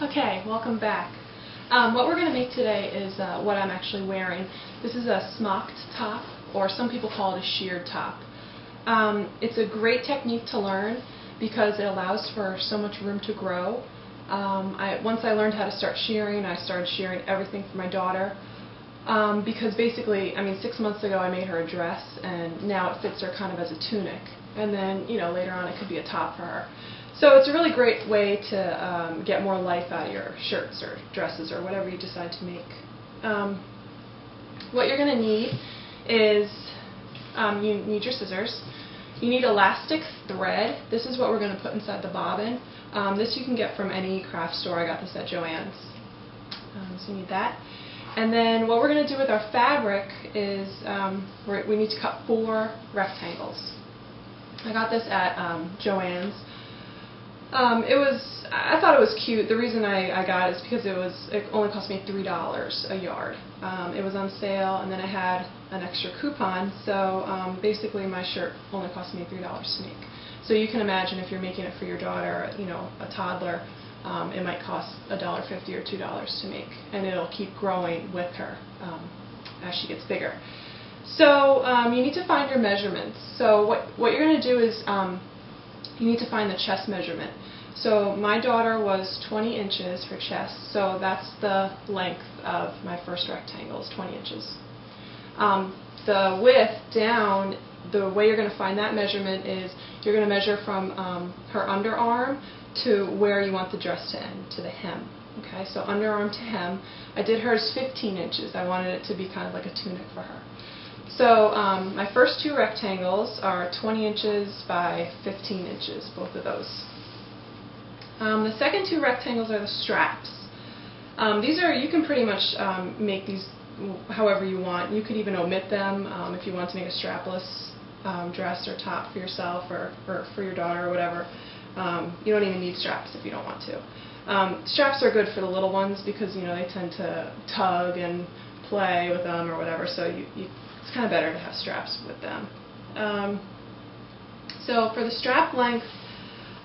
Okay, welcome back. What we're going to make today is what I'm actually wearing. This is a smocked top, or some people call it a sheared top. It's a great technique to learn because it allows for so much room to grow. Once I learned how to start shearing, I started shearing everything for my daughter. Because basically, 6 months ago I made her a dress, and now it fits her kind of as a tunic. And then, later on it could be a top for her. So it's a really great way to get more life out of your shirts or dresses or whatever you decide to make. What you're going to need is, you need your scissors. You need elastic thread. This is what we're going to put inside the bobbin. This you can get from any craft store. I got this at Joann's. So you need that. And then what we're going to do with our fabric is we need to cut 4 rectangles. I got this at Joann's. I thought it was cute. The reason I got it is because it only cost me $3 a yard. It was on sale, and then I had an extra coupon, so basically my shirt only cost me $3 to make. So you can imagine if you're making it for your daughter, a toddler, it might cost $1.50 or $2 to make, and it'll keep growing with her as she gets bigger. So you need to find your measurements. So what you're going to do is you need to find the chest measurement. So my daughter was 20 inches for chest, so that's the length of my first rectangle, is 20 inches. The width down, the way you're going to find that measurement is you're going to measure from her underarm to where you want the dress to end, to the hem. Okay, so underarm to hem. I did hers 15 inches. I wanted it to be kind of like a tunic for her. So my first 2 rectangles are 20 inches by 15 inches, both of those. The second 2 rectangles are the straps. You can pretty much make these however you want. You could even omit them if you want to make a strapless dress or top for yourself or for your daughter or whatever. You don't even need straps if you don't want to. Straps are good for the little ones because they tend to tug and play with them or whatever, so it's kind of better to have straps with them. So for the strap length,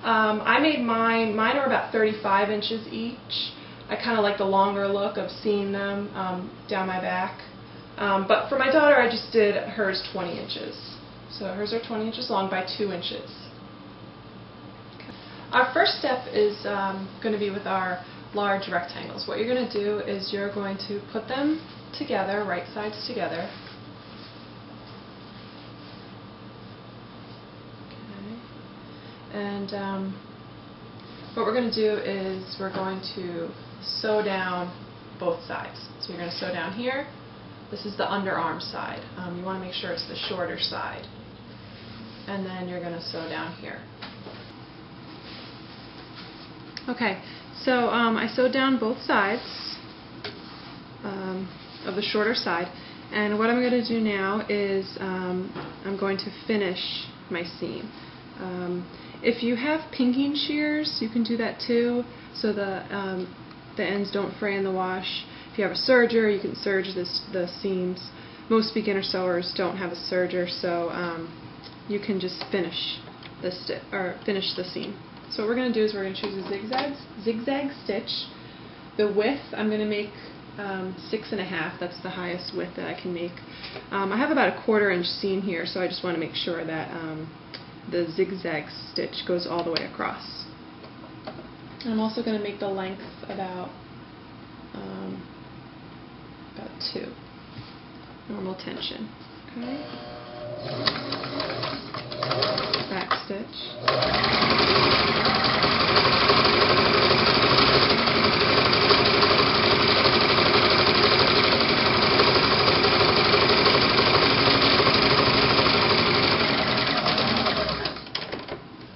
I made mine are about 35 inches each. I kind of like the longer look of seeing them down my back. But for my daughter, I just did hers 20 inches. So hers are 20 inches long by 2 inches. Okay. Our first step is going to be with our large rectangles. What you're going to do is you're going to put them together, right sides together. And what we're going to do is we're going to sew down both sides. So you're going to sew down here. This is the underarm side. You want to make sure it's the shorter side. And then you're going to sew down here. Okay, so I sewed down both sides of the shorter side. And what I'm going to do now is I'm going to finish my seam. If you have pinking shears, you can do that too, so the ends don't fray in the wash. If you have a serger, you can serge the seams. Most beginner sewers don't have a serger, so you can just finish the seam. So what we're going to do is we're going to choose a zigzag stitch. The width I'm going to make 6.5. That's the highest width that I can make. I have about a 1/4 inch seam here, so I just want to make sure that the zigzag stitch goes all the way across. And I'm also going to make the length about 2. Normal tension. Okay. Back stitch.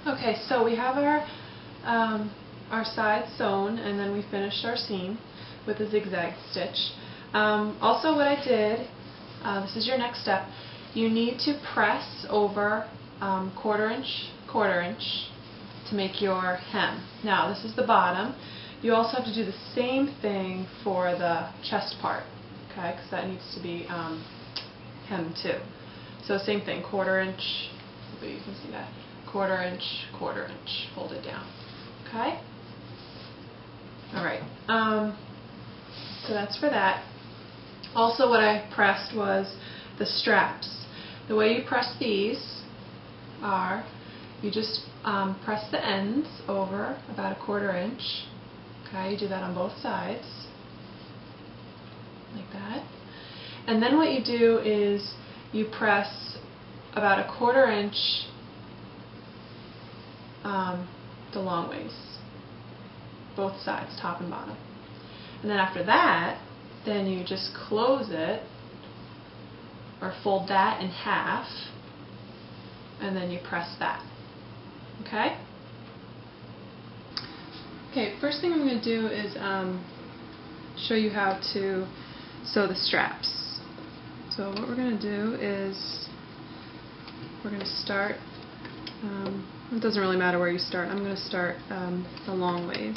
Okay, so we have our sides sewn, and then we finished our seam with a zigzag stitch. Also what I did, this is your next step, you need to press over 1/4 inch to make your hem. Now this is the bottom. You also have to do the same thing for the chest part, okay, because that needs to be hemmed too. So same thing, 1/4 inch, so you can see that. 1/4 inch, 1/4 inch, fold it down. Okay? Alright, So that's for that. Also, what I pressed was the straps. The way you press these are, you just press the ends over about 1/4 inch. Okay, you do that on both sides, like that. And then what you do is you press about 1/4 inch the long ways, both sides, top and bottom. And then after that, then you just close it, or fold that in half, and then you press that. Okay? Okay, first thing I'm going to do is show you how to sew the straps. So what we're going to do is we're going to start, it doesn't really matter where you start, I'm going to start the long ways.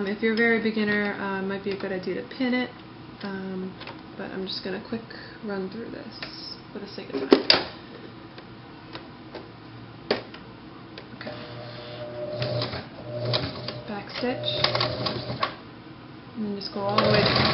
If you're a very beginner, it might be a good idea to pin it, but I'm just going to quick run through this for the sake of time. Okay. Back stitch, and then just go all the way down.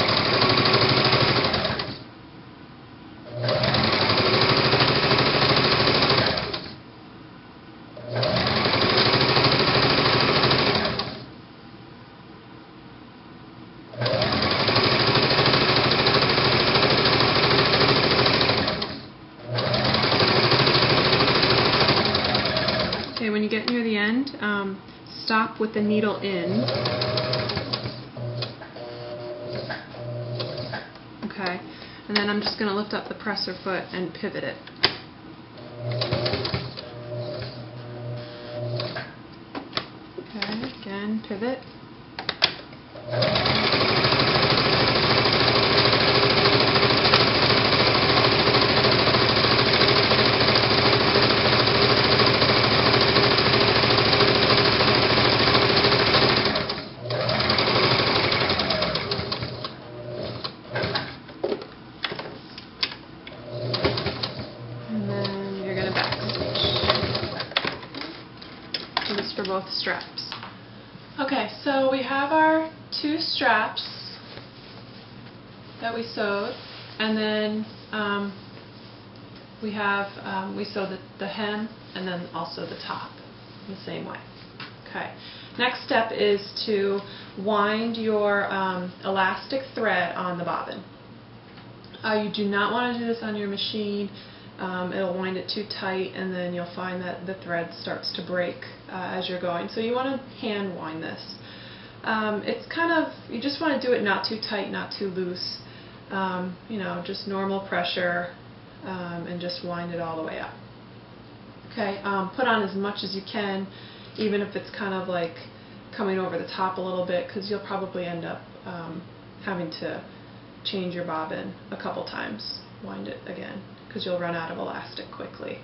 Okay, when you get near the end, stop with the needle in. Okay, and then I'm just going to lift up the presser foot and pivot it. Okay, again, pivot. For both straps. Okay, so we have our 2 straps that we sewed, and then we sewed the hem and then also the top the same way. Okay, next step is to wind your elastic thread on the bobbin. You do not want to do this on your machine. It'll wind it too tight, and then you'll find that the thread starts to break as you're going. So you want to hand wind this. It's kind of, you just want to do it not too tight, not too loose. You know, just normal pressure, and just wind it all the way up. Okay, put on as much as you can, even if it's kind of like coming over the top a little bit, because you'll probably end up having to change your bobbin a couple times. Wind it again, because you'll run out of elastic quickly.